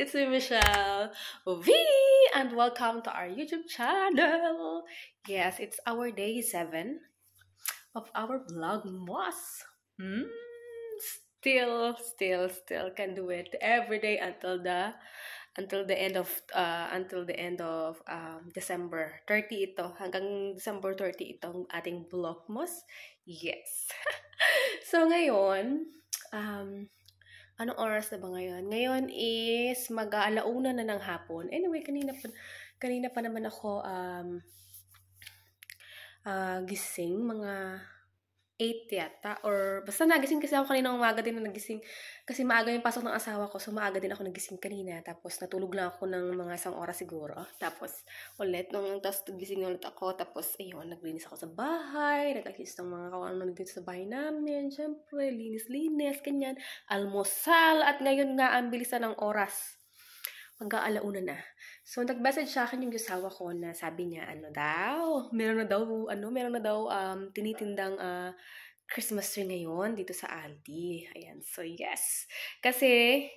It's me, Michelle V, and welcome to our YouTube channel. Yes, it's our day 7 of our vlogmas. Hmm? Still can do it every day until the end of December 30 ito. Hanggang December 30 itong ating vlogmas. Yes. So ngayon, anong oras na ba ngayon? Ngayon is mag-aalauna na ng hapon. Anyway, kanina pa naman ako gising, mga 8 yata. Or basta nagising kasi ako kanina umaga din na nagising. Kasi maaga yung pasok ng asawa ko. So maaga din ako nagising kanina. Tapos natulog lang ako ng mga 1 oras siguro. Tapos tapos gising ulit ako. Tapos ayun, naglinis ako sa bahay. Nag-assist ng mga kawan dito sa bahay namin. Siyempre, linis-linis, ganyan. Almusal. At ngayon nga, ang bilisan ng oras. Mag-aalauna na. So, nag-message sa akin yung asawa ko na sabi niya, meron na daw tinitindang Christmas tree ngayon dito sa Aldi. Ayan. So, yes. Kasi,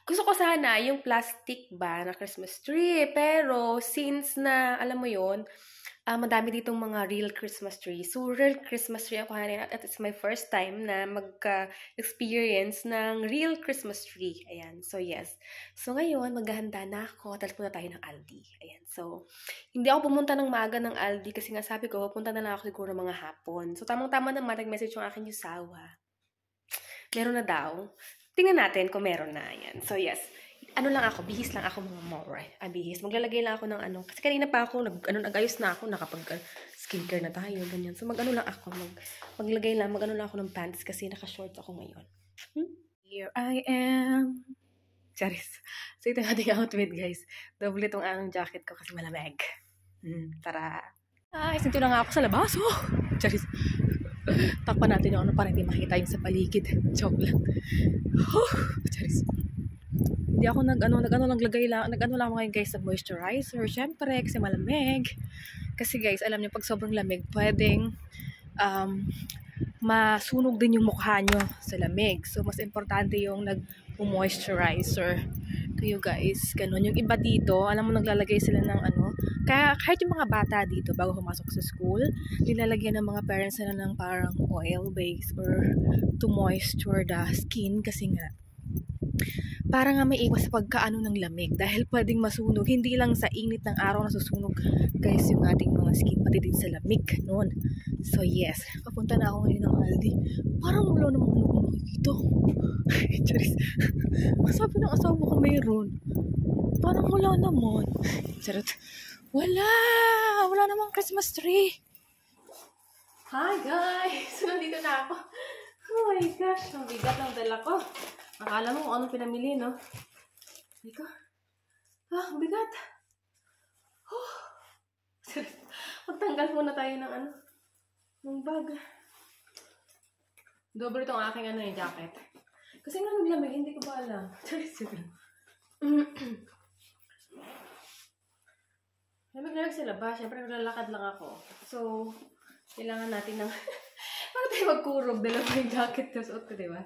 gusto ko sana yung plastic ba na Christmas tree. Pero, since na, alam mo yon, madami ditong mga real Christmas tree. So, real Christmas tree ako at it's my first time na magka-experience ng real Christmas tree. Ayan. So, yes. So, ngayon, maghahanda na ako. Tapos punta tayo ng Aldi. Ayan. So, hindi ako pumunta ng maaga ng Aldi kasi nga sabi ko, punta na lang ako siguro mga hapon. So, tamang-tama naman, nag-message yung aking yusawa. Meron na daw. Tingnan natin kung meron na. Ayan. So, yes. Bihis lang ako mga more. Bihis. Maglalagay lang ako ng kasi kanina pa ako, nag-ayos na ako, skincare na tayo, ganyan. So, maglagay lang ako ng pants kasi naka-short ako ngayon. Here I am. Charis. So, ito yung ating outfit, guys. Double itong aking jacket ko kasi malamig. Tara. Sinto na nga ako sa labas. Charis. Takpan natin yung para hindi makita yung sa paligid. Joke lang. Charis. Hindi ako naglagay lang ngayon guys ng moisturizer. Syempre, kasi malamig. Kasi guys, alam niyo, pag sobrang lamig, pwedeng masunog din yung mukha nyo sa lamig. So, mas importante yung nag-moisturizer. Kayo guys, ganun. Yung iba dito, alam mo, naglalagay sila ng kaya kahit yung mga bata dito, bago pumasok sa school, nilalagyan ng mga parents nila ng parang oil base or to moisture the skin kasi nga, para nga may iwas sa pagkaano ng lamig dahil pwedeng masunog, hindi lang sa init ng araw na susunog guys yung ating mga skin, pati din sa lamig noon. So yes, papunta na ako ngayon ng Aldi. Parang wala namang puno dito. Charis. Sabi ng asawa ko mayroon. Parang wala naman. Charot. Wala namang Christmas tree. Hi guys, so nandito na ako. Oh my gosh, ang bigat ng dala ko. Akala mo kung anong pinamili, no? Hindi ko. Ang bigat. Magtanggal muna tayo ng bag. Dobre itong aking yung jacket. Kasi nga naglamig, hindi ko ba alam. Lamig na lang sa labas. Siyempre naglalakad lang ako. So, kailangan natin ng paano tayo magkurog? Dalawa yung jacket na suot ko, diba?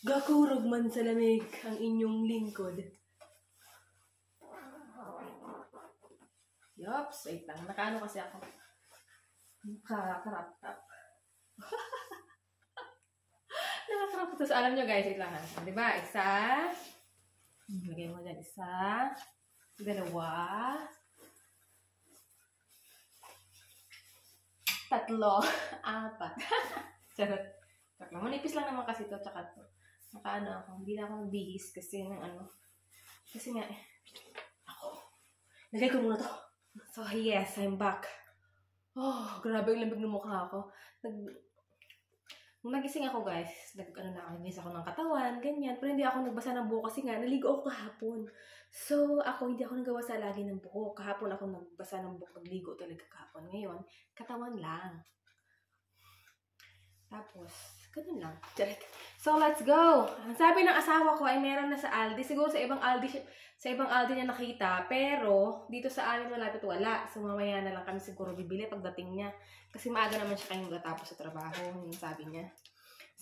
Gakurog man sa lamig ang inyong lingkod. Yops, wait lang. Nakaano kasi ako. Nakakrap top. Nakakrap top. So, alam nyo guys, wait lang. Diba? Isa. Lagay mo dyan. Isa. Dalawa. Tatlo. 4. Charot. Tatlo. Manipis lang naman kasi ito. Tsaka ito. Nakaano ako. Hindi na ako nagbihis kasi kasi nga lagay ko muna to. So yes, I'm back. Grabe yung lamig ng mukha ako. Nung nagising ako guys, naginis ako ng katawan, ganyan. Pero hindi ako nagbasa ng buhok kasi nga naligo ako kahapon. So hindi ako nagawa sa lagi ng buhok. Kahapon ako nagbasa ng buhok, nagligo talaga kahapon. Ngayon, katawan lang. Tapos, ganun lang. So, let's go! Ang sabi ng asawa ko ay meron na sa Aldi. Siguro sa ibang Aldi niya nakita. Pero, dito sa amin malapit wala. So, mamaya na lang kami siguro bibili pagdating niya. Kasi maaga naman siya kayong gatapos sa trabaho. Yung sabi niya.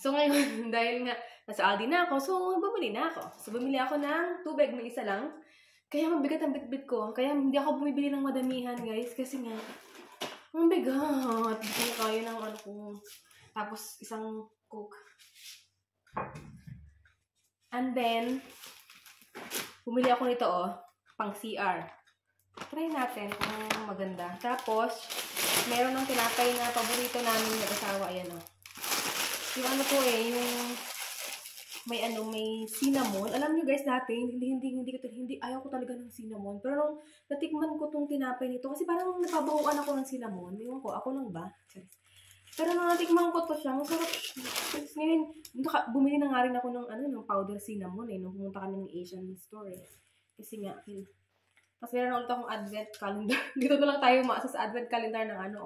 So ngayon, dahil nga nasa Aldi na ako, so bumili na ako. So bumili ako ng tubig na isa lang. Kaya mabigat ang bitbit ko. Kaya hindi ako bumibili ng madamihan, guys. Kasi nga, ang bigat. Hindi ko kaya ng ano ko. Tapos, isang Coke. And then, bumili ako nito, pang CR. Try natin kung maganda. Tapos, meron ng tinapay na paborito namin mag-asawa. Ayan, yung ano to yung may cinnamon. Alam nyo guys, dati, hindi ayaw ko talaga ng cinnamon. Pero nung natikman ko tong tinapay nito, kasi parang napabahuan ako ng cinnamon. Ewan ko, ako lang ba? Pero nung natikman ko to siya, masarap. Ngayon, bumili na nga rin ako ng powder cinnamon nung pumunta kami ng Asian store Kasi nga, tapos meron ulit akong advent calendar. Dito na lang tayo sa advent calendar ng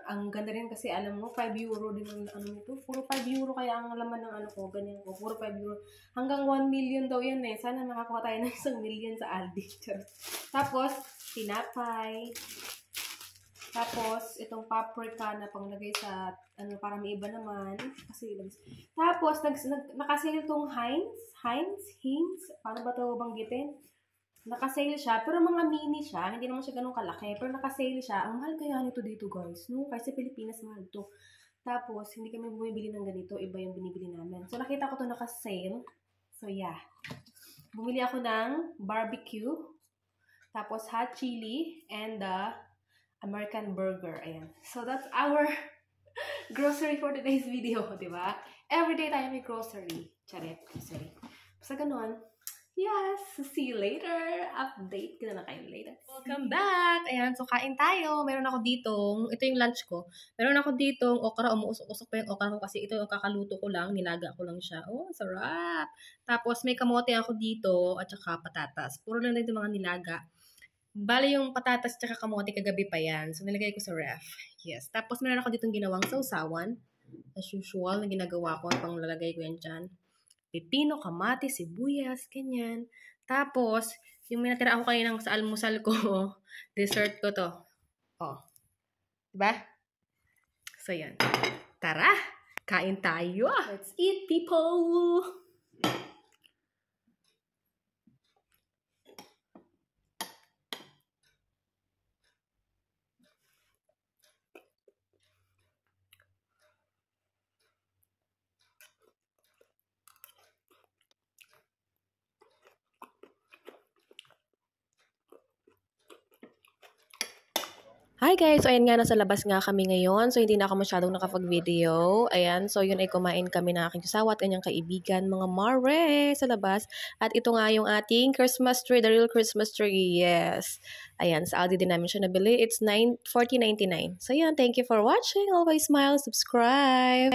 ang ganda rin kasi alam mo, 5 euro din ang nito. Puro 5 euro kaya ang laman ng ko, ganyan ko. Puro 5 euro. Hanggang 1 million daw yan Sana makakuha tayo ng 1 million sa Aldi. Tapos, tinapay. Tapos, itong paprika na panglagay sa, para may iba naman. Tapos, nakasale itong Heinz, paano ba ito banggitin? Nakasale siya, pero mga mini siya. Hindi naman siya ganun kalaki, pero nakasale siya. Ang mahal kaya nito dito, guys. No? Kasi Pilipinas, mahal to. Tapos, hindi kami bumibili ng ganito. Iba yung binibili namin. So, nakita ko to nakasale. So, yeah. Bumili ako ng barbecue. Tapos, hot chili. And American burger. Ayan. So, that's our grocery for today's video. Diba? Everyday tayo may grocery. Charet. Grocery. Basta ganun. Yes! See you later! Update ko na kayo later. Welcome back! Ayan, so kain tayo. Meron ako ditong, ito yung lunch ko. Meron ako ditong okra, umuusok-usok pa yung okra ko kasi ito yung kakaluto ko lang, nilaga ko lang siya. Oh, sarap! Tapos may kamote ako dito at saka patatas. Puro lang dito mga nilaga. Bale yung patatas at saka kamote kagabi pa yan. So nilagay ko sa ref. Yes. Tapos meron ako ditong ginawang sausawan. As usual na ginagawa ko, pang lalagay ko yan dyan. Pipino, kamatis, sibuyas, ganyan. Tapos, yung may natira ako kanina sa almusal ko, dessert ko to. Oh. Diba? So, yan. Tara! Kain tayo! Let's eat, people! Hi guys! So ayan nga, nasa labas nga kami ngayon. So hindi na ako masyadong nakapag-video. Ayan, so yun ay kumain kami na aking kasawa at kanyang kaibigan, mga mare sa labas. At ito nga yung ating Christmas tree, the real Christmas tree. Yes! Ayan, sa Aldi din namin siya nabili. It's $40.99. So yan, thank you for watching. Always smile, subscribe!